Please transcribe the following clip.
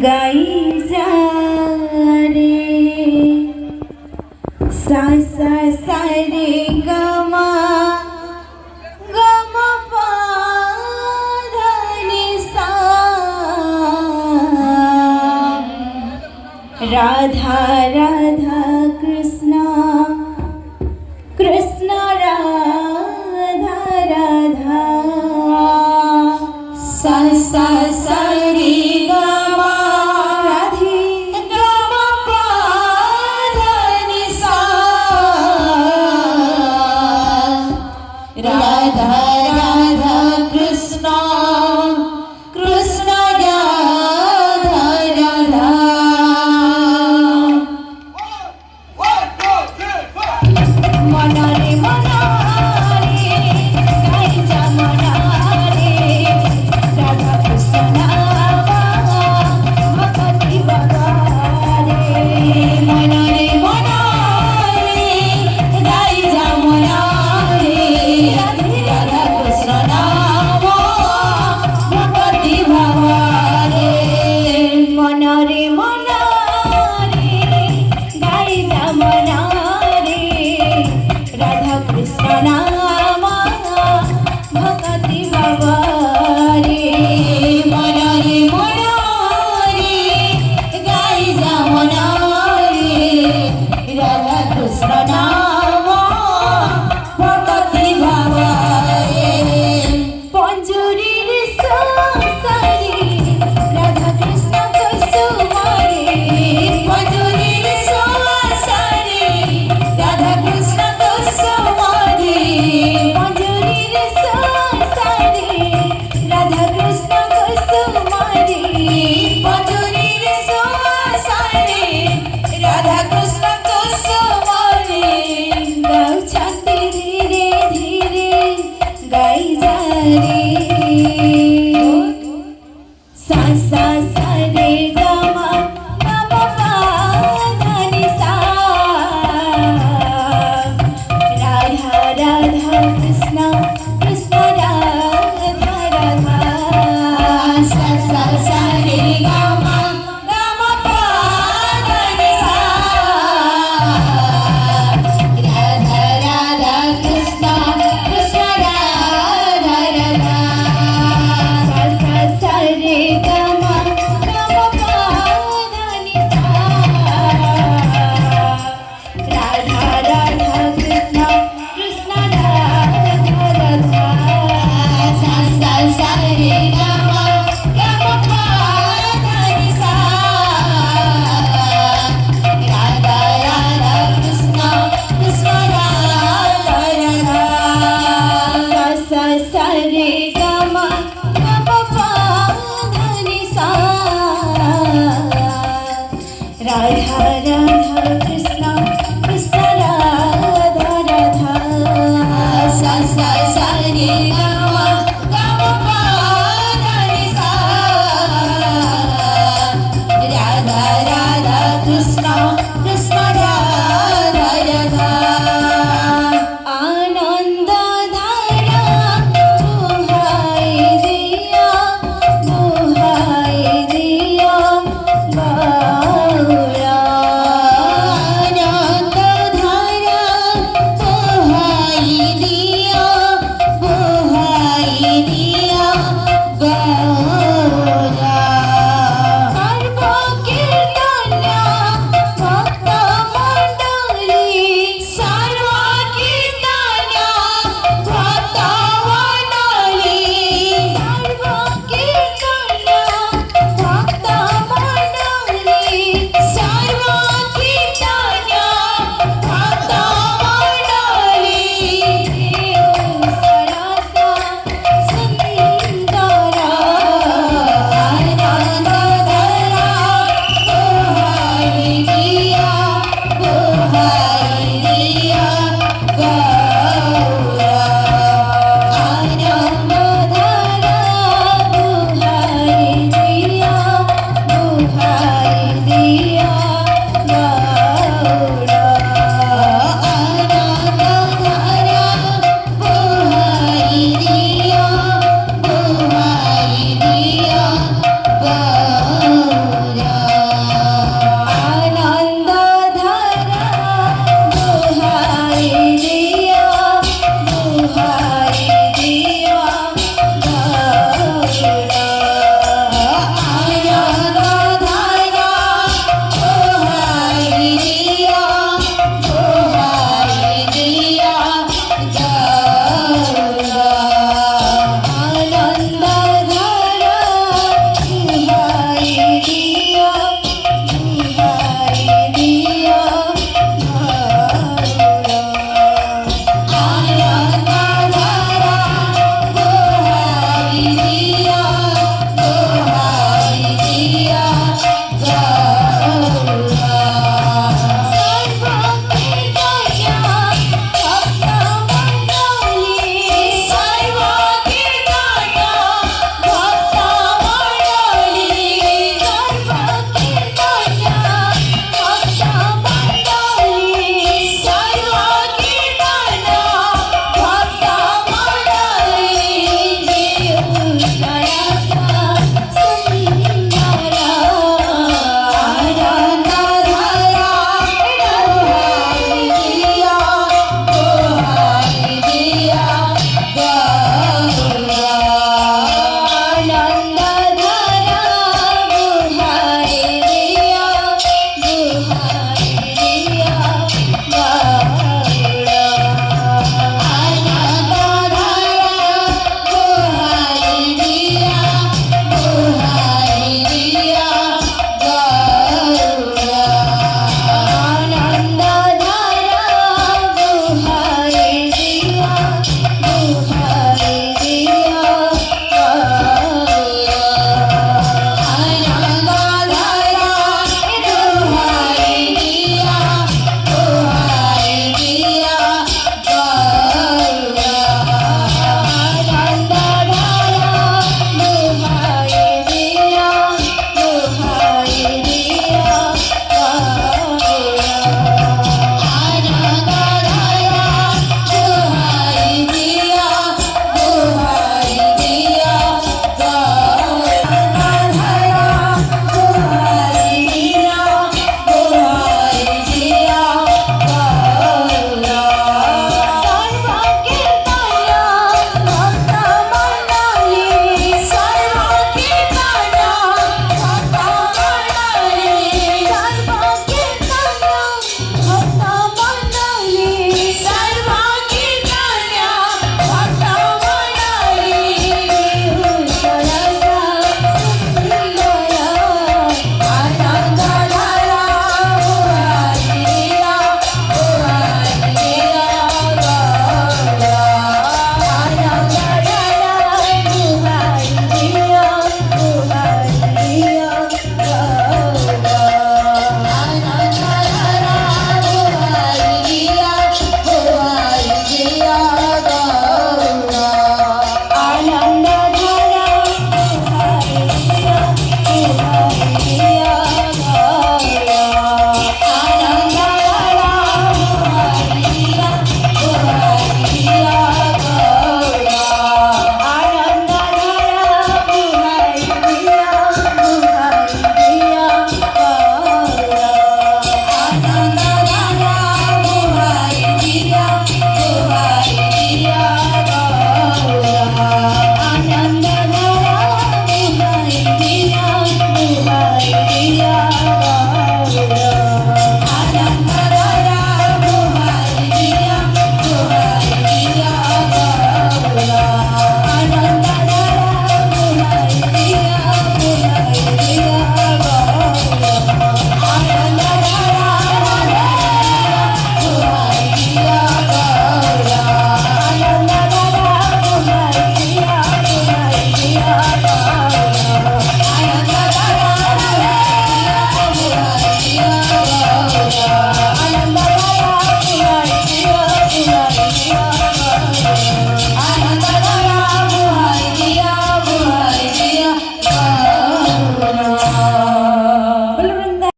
গাই যা রে সা সা সা রে গা মা পা ধা নি সা রাধা রাধা কৃষ্ণ কৃষ্ণ রাধা রাধা সা সা সা রে গা মা রাধে গা মা পা ধা নি সা রাধা রাধা কৃষ্ণ কৃষ্ণ রাধা রাধা মনারে মনারে গাই যা মনারে রাধা কৃষ্ণ ভক্তি বাগারে মনারে মনারে গাই যা মনারে রাধা কৃষ্ণ ভক্তি বাগারে মনারে মনারে গাই যা মনারে রাধা কৃষ্ণ নাম ভক্তি বাবারে মনারে মনারে গাই যা মনারে রাধা কৃষ্ণ নাম ভক্তি বাবারে পঞ্জুরির সংসারে রাধা কৃষ্ণ কুসুমারে পঞ্জুরির সংসারে রাধা কৃষ্ণ কুসুমারে পঞ্জুরির সংসারে রাধা কৃষ্ণ কুসুমারে পঞ্জুরির সংসারে রাধা কৃষ্ণ কুসুমারে গাউছন্তি ধীরে ধীরে গাই যা রে সা সা সা রে গা মা পা ধা নি সা রাধা রাধা কৃষ্ণ কৃষ্ণ রাধা রাধা সা সা সা রে গা মা পা ধা নি সা রাধা রাধা কৃষ্ণ কৃষ্ণ রাধা রাধা সা সা সা রে গা মা পা ধা নি সা রাধা রাধা কৃষ্ণ কৃষ্ণ রাধা রাধা সা সা সা রে গা মা পা ধা নি সা রাধা রাধা কৃষ্ণ কৃষ্ণ রাধা রাধা সা সা সা রে গা মা পা ধা নি সা রাধা রাধা